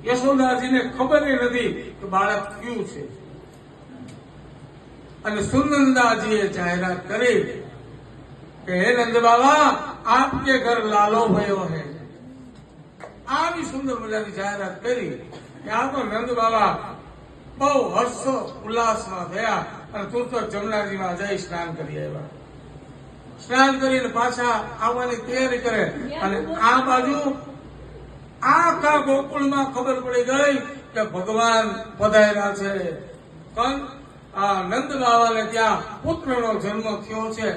યશોદાજીને ખબર નથી કે બાળક કયું છે. અને સુનંદાજીએ જાહેરાત કરી કે હે નંદ બાબા, આપકે ઘર લાલો ભયો હે. આવી સુંદર મજાની જાહેરાત કરી કે આ તો નંદ બાબા બહુ હર્ષો ઉલ્લાસમાં થયા અને તું તો જમનાજીમાં જઈ સ્નાન કરી આવ્યા. સ્નાન કરીને પાછા આવવાની તૈયારી કરે અને આ બાજુ આખા ગોકુળમાં ખબર પડી ગઈ કે ભગવાન પધાર્યા છે. પણ આ નંદ બાબાને ત્યાં પુત્રનો જન્મ થયો છે.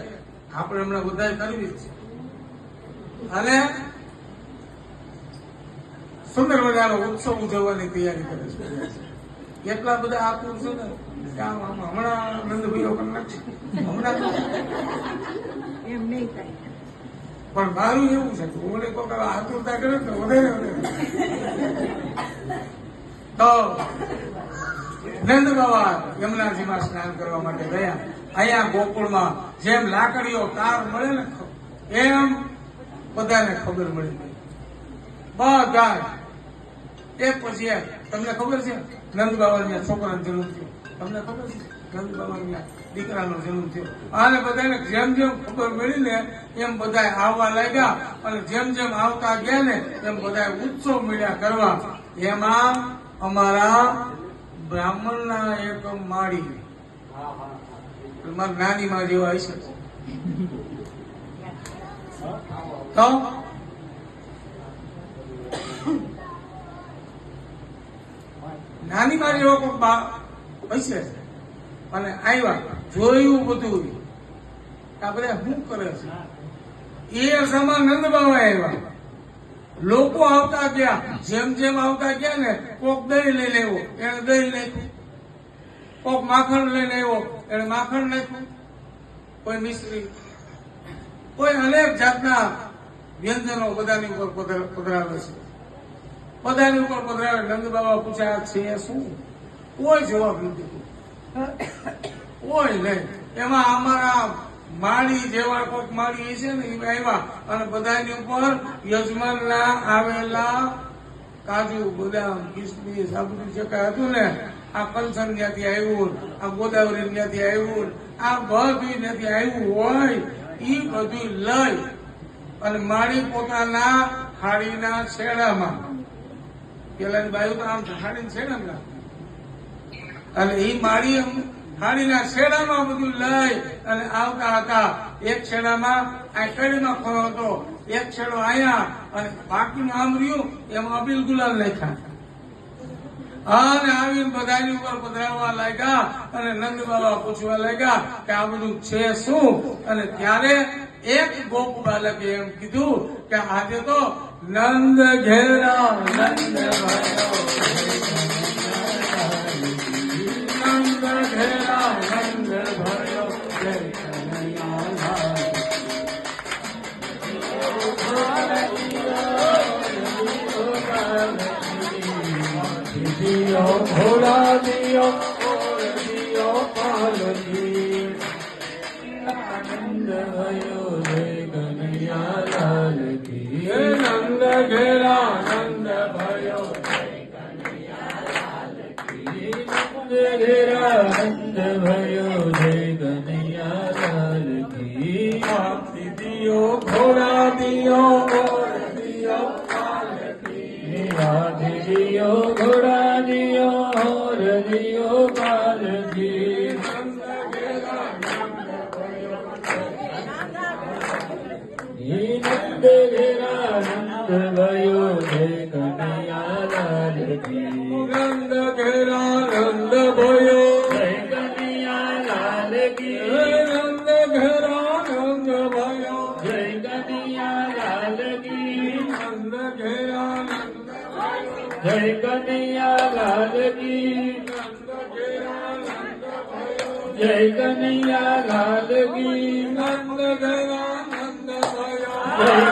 આપણે હમણાં બધા કરવી જ છે. અને સુંદર મજાનો ઉત્સવ ઉજવવાની તૈયારી કરે છે. એટલા બધા આતુર છે ને હમણાં નંદભાઈઓ પણ નથી હમણાં એમ નહીં થાય. પણ મારું એવું છે કે હું કોઈ આતુરતા કરે તો વધારે તો નંદ બાબા યમુનાજીમાં સ્નાન કરવા માટે ગયા. અહીંયા ગોકુળમાં જેમ લાકડીઓ તાર મળે ને એમ બધાને ખબર મળી. બધા એક પછી એક. તમને ખબર છે નંદ બાબા છોકરાનો જન્મ થયો? તમને ખબર છે નંદ બાબા દીકરાનો જન્મ થયો? અને બધાને જેમ જેમ ખબર મળી ને એમ બધા આવવા લાગ્યા અને જેમ જેમ આવતા ગયા ને એમ બધા ઉત્સવ મળ્યા કરવા. એમાં અમારા બ્રાહ્મણના એક માળી, મારી નાની માં જેવા હશે તો નાની માં જેવો કોઈ હશે અને આવ્યા, જોયું બધું આ બધા શું કરે છે. એ સમા નંદ બાબા આવ્યા. લોકો આવતા ગયા, જેમ જેમ આવતા ગયા ને કોક દહીં લઈને આવ્યો એને દહીં નાખ્યું, કોક માખણ લઈને આવ્યો એને માખણ નાખ્યું, કોઈ મિશ્રી, કોઈ અનેક જાતના વ્યંજનો બધાની ઉપર પધરાવે છે. બધાની ઉપર પધરાવે. નંદ બાબા પૂછ્યા છે શું? કોઈ જવાબ નથી, કોઈ નહીં. એમાં અમારા માળી જેવા કોઈક માળી છે ને એ આવ્યા અને બધાની ઉપર યજમાનના આવેલા કાજુ બદામ કિસમિસ આ બધું જે કઈ હતું ને, આ કંચન ત્યાંથી આવ્યું, આ ગોદાવરી ત્યાંથી આવ્યું, આ બધું ત્યાંથી આવ્યું હોય એ બધું લઈ અને માળી પોતાના હાડીના છેડામાં, પેલાની બાજુ તો આમ હાડીના છેડામાં, અને એ માળી હાડીના છેડામાં બધું લઈ અને આવતા હતા. એક છેડામાં આ કડીમાં ખોરો હતો, એક છેડો આયા અને બાકીનું આમ રહ્યું એમાં અબીલ ગુલાલ નાખ્યા અને આવીને બધાની ઉપર પધરાવવા લાગ્યા. અને નંદ બાબા પૂછવા લાગ્યા કે આ બધું છે શું? અને ત્યારે એક ગોપ બાલકે એમ કીધું કે આજે તો નંદ ઘેરા નંદ ભયો, નંદ ઘેરા નંદ ભયો, જય કનૈયાલાલ. દિયો ઘોડા દિયો દિયો પાલજી, નંદ ભયો જય કનૈયાલાલ કી. નંદ ઘેરા નંદ ભયો જય કનૈયાલાલ કી. નંદ ઘેરા નંદ ભયો જય કનૈયાલાલ કી. દિયો ઘોડા દિયો દિયો પાલકી, દિયો ઘોડા દિયો હોર દિયો પાલકી. નંદ ઘેરા નંદ ભયો નંદ ઘેરા નંદ ભયો જય કનૈયાલાલ કી. નંદ ઘેરા નંદ ભયો જય કનૈયાલાલ કી. નંદ ઘેરા નંદ ભયો જય કનૈયાલાલ કી. નંદ ઘેરા નંદ જય કનૈયાલાલ કી. નંદ ઘેરા નંદ ભયો જય કનૈયાલાલ કી. નંદ ઘેરા નંદ ભયો જય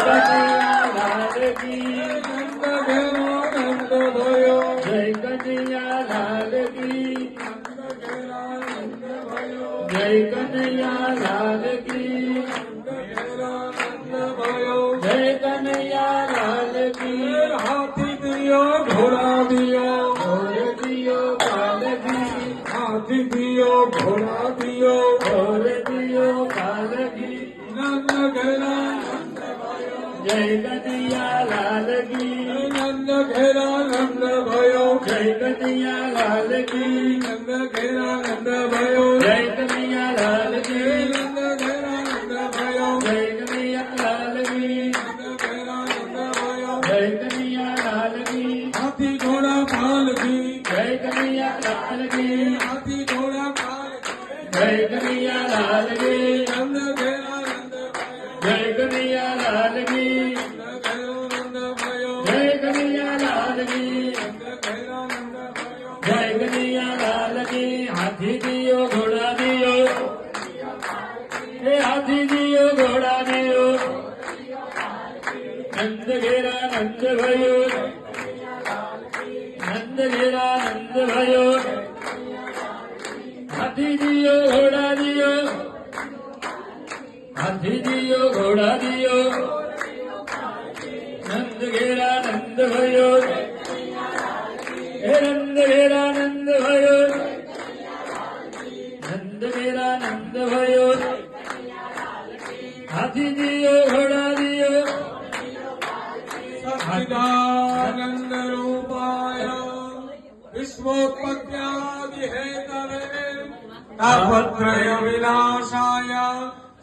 કનૈયાલાલ કી. નંદ ઘેરા નંદ ભયો જય કનૈયાલાલ કી. નંદ ઘેરા નંદ ભયો જય કનૈયાલાલ કી. નંદ ઘેરા નંદ ભયો જય કનૈયાલાલ કી. હાથી દિયો ઘોડા દિયો નંદ ભયો જય કનૈયા લાલ કી નંદ ઘેરા નંદ ભયો જય કનૈયા લાલ કી નંદ ઘેરા નંદ ભયો જય કનૈયા લાલ કી નંદ ઘેરા નંદ ભયો જય કનૈયા લાલ કી હાથી ઘોડા પાલકી જય કનૈયા લાલ કી હાથી ઘોડા પાલકી જય કનૈયા લાલ કી નંદ ઘેરા નંદ ભયો જય કનૈયા લાલ કી નંદ ઘેરો નંદ ભયો જય કનૈયા લાલ કી નંદ ઘેરા નંદ ભયો જય કનૈયા લાલ કી હાથી દિયો ઘોડા દિયો હે હાથી દિયો ઘોડા દિયો નંદ ઘેરા નંદ ભયો નંદ ઘેરા નંદ ભયો હાથી દિયો ઘોડા દિયો હાથી દિયો ઘોડા દિયો નંદ ઘેરા નંદ ભયો હે નંદ ઘેરા નંદ ભયો નંદ ઘેરા નંદ ભયો હાથી દિયો ઘોડા દિયો સચ્ચિદાનંદ રૂપાય વિશ્વોત્પત્યાદિ હેતવે તાપત્રય વિનાશાય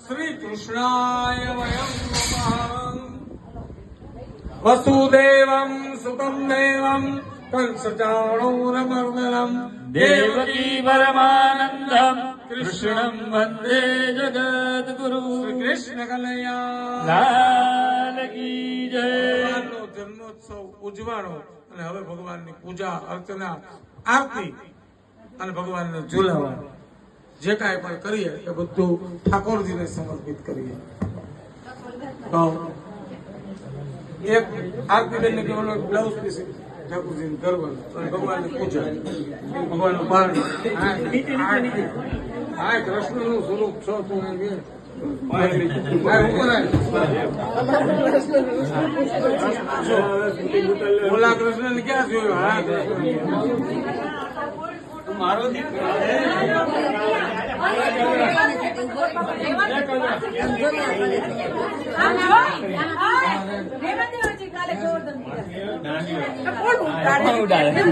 શ્રી કૃષ્ણાય વયં નમઃ વસુદેવં સુતં દેવં કંસચાણૂરમર્દનમ દેવકી પરમાનંદમ કૃષ્ણં વંદે જગદ્ગુરુ કૃષ્ણ કનૈયા લાલ કી જય ભગવાનનો જન્મોત્સવ ઉજવાણો અને હવે ભગવાનની પૂજા અર્ચના આરતી અને ભગવાનને ઝુલાવવાનું જે કાંઈ પણ કરીએ એ બધું ઠાકોરજીને સમર્પિત કરીએ. તો એક આરતી બેનને કહેવાનો બ્લાઉઝ પીસ ઠાકોરજીને કરવાનું અને ભગવાનની પૂજા ભગવાનનું પારણ. હા કૃષ્ણનું સ્વરૂપ છો તું એમ કે ઓલા કૃષ્ણ ને ક્યાં જોયું? હા કૃષ્ણ મારો કાલે